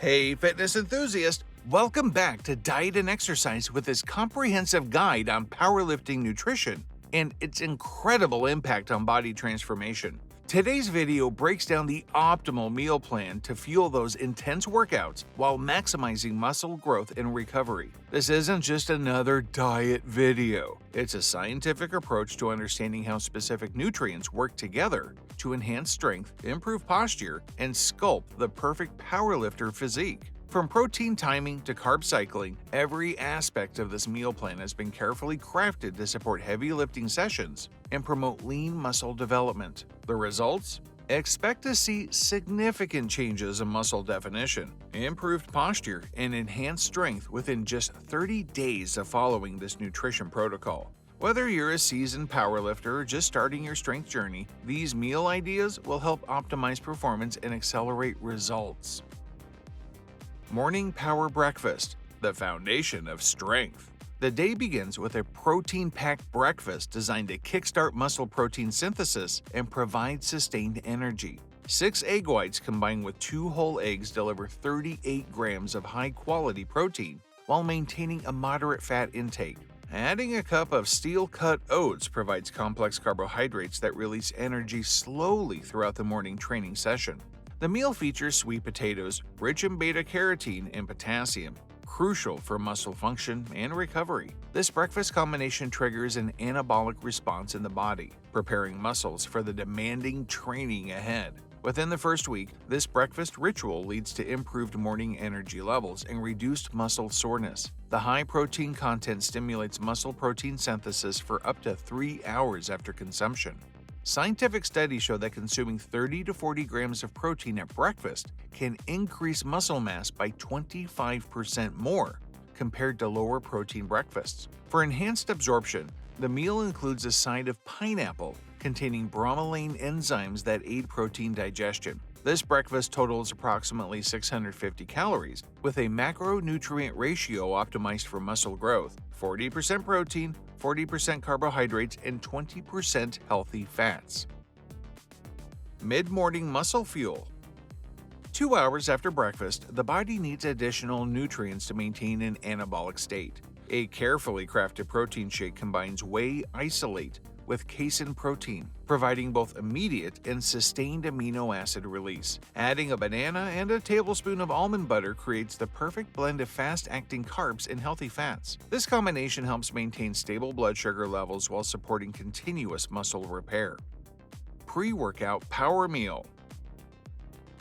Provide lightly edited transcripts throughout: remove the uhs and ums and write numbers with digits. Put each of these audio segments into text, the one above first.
Hey, fitness enthusiast! Welcome back to Diet and Exercise with this comprehensive guide on powerlifting nutrition and its incredible impact on body transformation. Today's video breaks down the optimal meal plan to fuel those intense workouts while maximizing muscle growth and recovery. This isn't just another diet video. It's a scientific approach to understanding how specific nutrients work together to enhance strength, improve posture, and sculpt the perfect powerlifter physique. From protein timing to carb cycling, every aspect of this meal plan has been carefully crafted to support heavy lifting sessions and promote lean muscle development. The results? Expect to see significant changes in muscle definition, improved posture, and enhanced strength within just 30 days of following this nutrition protocol. Whether you're a seasoned powerlifter or just starting your strength journey, these meal ideas will help optimize performance and accelerate results. Morning Power Breakfast, the foundation of strength. The day begins with a protein-packed breakfast designed to kickstart muscle protein synthesis and provide sustained energy. 6 egg whites combined with 2 whole eggs deliver 38 grams of high-quality protein while maintaining a moderate fat intake. Adding a cup of steel-cut oats provides complex carbohydrates that release energy slowly throughout the morning training session. The meal features sweet potatoes, rich in beta-carotene and potassium, crucial for muscle function and recovery. This breakfast combination triggers an anabolic response in the body, preparing muscles for the demanding training ahead. Within the first week, this breakfast ritual leads to improved morning energy levels and reduced muscle soreness. The high protein content stimulates muscle protein synthesis for up to 3 hours after consumption. Scientific studies show that consuming 30 to 40 grams of protein at breakfast can increase muscle mass by 25% more compared to lower protein breakfasts. For enhanced absorption, the meal includes a side of pineapple containing bromelain enzymes that aid protein digestion. This breakfast totals approximately 650 calories, with a macronutrient ratio optimized for muscle growth: 40% protein, 40% carbohydrates, and 20% healthy fats. Mid-morning muscle fuel. 2 hours after breakfast, the body needs additional nutrients to maintain an anabolic state. A carefully crafted protein shake combines whey isolate with casein protein, providing both immediate and sustained amino acid release. Adding a banana and a tablespoon of almond butter creates the perfect blend of fast-acting carbs and healthy fats. This combination helps maintain stable blood sugar levels while supporting continuous muscle repair. Pre-workout power meal.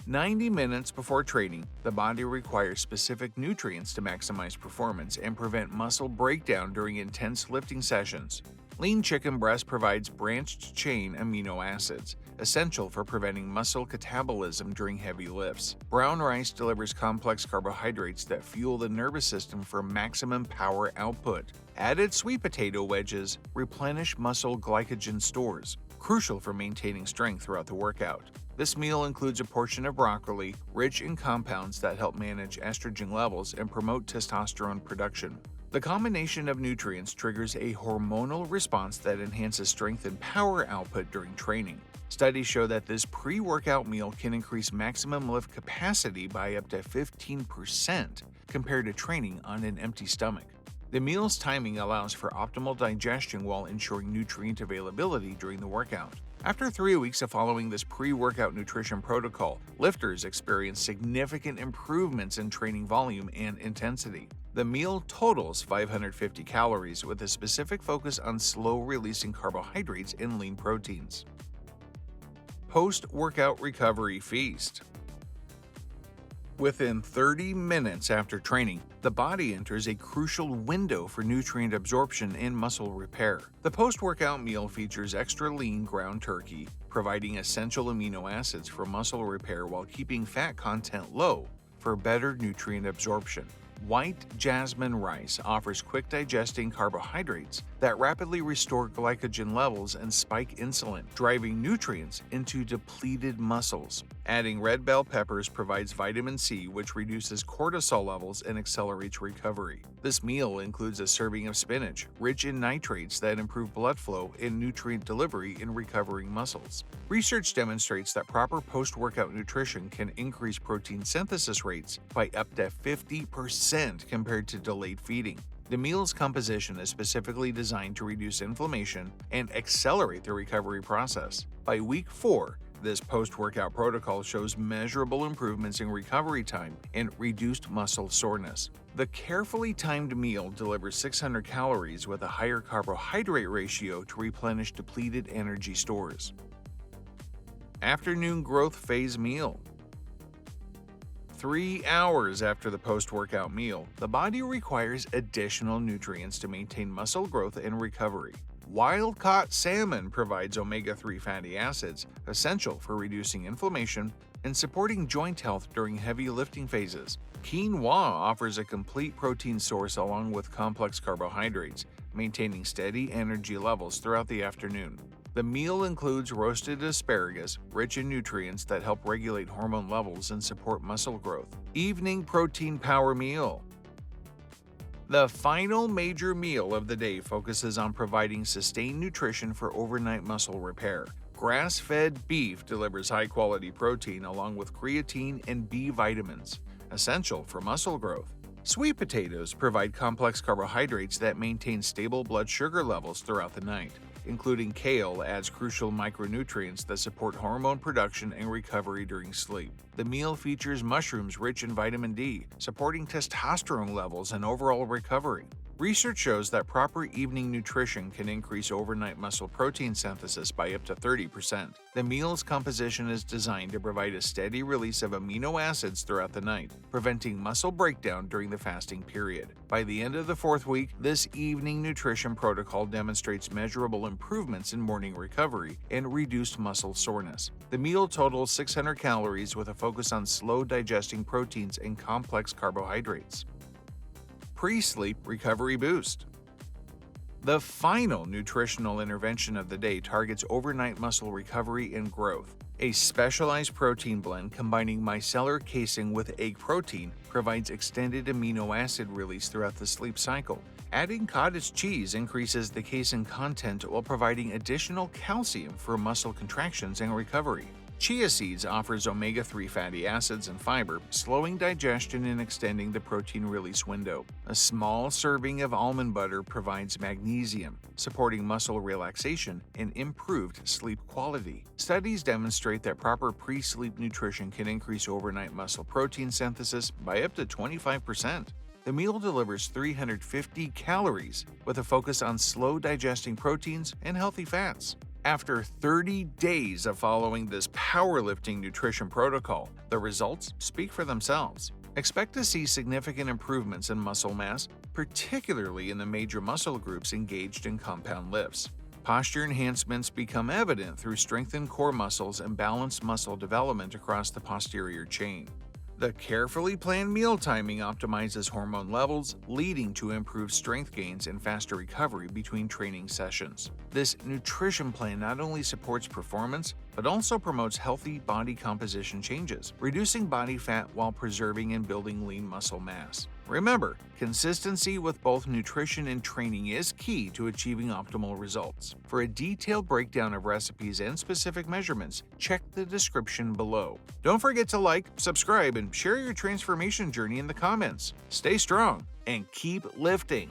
90 minutes before training, the body requires specific nutrients to maximize performance and prevent muscle breakdown during intense lifting sessions. Lean chicken breast provides branched-chain amino acids, essential for preventing muscle catabolism during heavy lifts. Brown rice delivers complex carbohydrates that fuel the nervous system for maximum power output. Added sweet potato wedges replenish muscle glycogen stores, crucial for maintaining strength throughout the workout. This meal includes a portion of broccoli, rich in compounds that help manage estrogen levels and promote testosterone production. The combination of nutrients triggers a hormonal response that enhances strength and power output during training. Studies show that this pre-workout meal can increase maximum lift capacity by up to 15% compared to training on an empty stomach. The meal's timing allows for optimal digestion while ensuring nutrient availability during the workout. After 3 weeks of following this pre-workout nutrition protocol, lifters experience significant improvements in training volume and intensity. The meal totals 550 calories with a specific focus on slow-releasing carbohydrates and lean proteins. Post-workout recovery feast. Within 30 minutes after training, the body enters a crucial window for nutrient absorption and muscle repair. The post-workout meal features extra lean ground turkey, providing essential amino acids for muscle repair while keeping fat content low for better nutrient absorption. White jasmine rice offers quick-digesting carbohydrates that rapidly restore glycogen levels and spike insulin, driving nutrients into depleted muscles. Adding red bell peppers provides vitamin C, which reduces cortisol levels and accelerates recovery. This meal includes a serving of spinach, rich in nitrates that improve blood flow and nutrient delivery in recovering muscles. Research demonstrates that proper post-workout nutrition can increase protein synthesis rates by up to 50% compared to delayed feeding. The meal's composition is specifically designed to reduce inflammation and accelerate the recovery process. By week 4, this post-workout protocol shows measurable improvements in recovery time and reduced muscle soreness. The carefully timed meal delivers 600 calories with a higher carbohydrate ratio to replenish depleted energy stores. Afternoon growth phase meal. 3 hours after the post-workout meal, the body requires additional nutrients to maintain muscle growth and recovery. Wild-caught salmon provides omega-3 fatty acids, essential for reducing inflammation and supporting joint health during heavy lifting phases. Quinoa offers a complete protein source along with complex carbohydrates, maintaining steady energy levels throughout the afternoon. The meal includes roasted asparagus, rich in nutrients that help regulate hormone levels and support muscle growth. Evening protein power meal. The final major meal of the day focuses on providing sustained nutrition for overnight muscle repair. Grass-fed beef delivers high-quality protein along with creatine and B vitamins, essential for muscle growth. Sweet potatoes provide complex carbohydrates that maintain stable blood sugar levels throughout the night. Including kale adds crucial micronutrients that support hormone production and recovery during sleep. The meal features mushrooms rich in vitamin D, supporting testosterone levels and overall recovery. Research shows that proper evening nutrition can increase overnight muscle protein synthesis by up to 30%. The meal's composition is designed to provide a steady release of amino acids throughout the night, preventing muscle breakdown during the fasting period. By the end of the 4th week, this evening nutrition protocol demonstrates measurable improvements in morning recovery and reduced muscle soreness. The meal totals 600 calories with a focus on slow-digesting proteins and complex carbohydrates. Pre-sleep recovery boost. The final nutritional intervention of the day targets overnight muscle recovery and growth. A specialized protein blend combining micellar casein with egg protein provides extended amino acid release throughout the sleep cycle. Adding cottage cheese increases the casein content while providing additional calcium for muscle contractions and recovery. Chia seeds offers omega-3 fatty acids and fiber, slowing digestion and extending the protein release window. A small serving of almond butter provides magnesium, supporting muscle relaxation and improved sleep quality. Studies demonstrate that proper pre-sleep nutrition can increase overnight muscle protein synthesis by up to 25%. The meal delivers 350 calories with a focus on slow-digesting proteins and healthy fats. After 30 days of following this powerlifting nutrition protocol, the results speak for themselves. Expect to see significant improvements in muscle mass, particularly in the major muscle groups engaged in compound lifts. Posture enhancements become evident through strengthened core muscles and balanced muscle development across the posterior chain. The carefully planned meal timing optimizes hormone levels, leading to improved strength gains and faster recovery between training sessions. This nutrition plan not only supports performance, but also promotes healthy body composition changes, reducing body fat while preserving and building lean muscle mass. Remember, consistency with both nutrition and training is key to achieving optimal results. For a detailed breakdown of recipes and specific measurements, check the description below. Don't forget to like, subscribe, and share your transformation journey in the comments. Stay strong and keep lifting.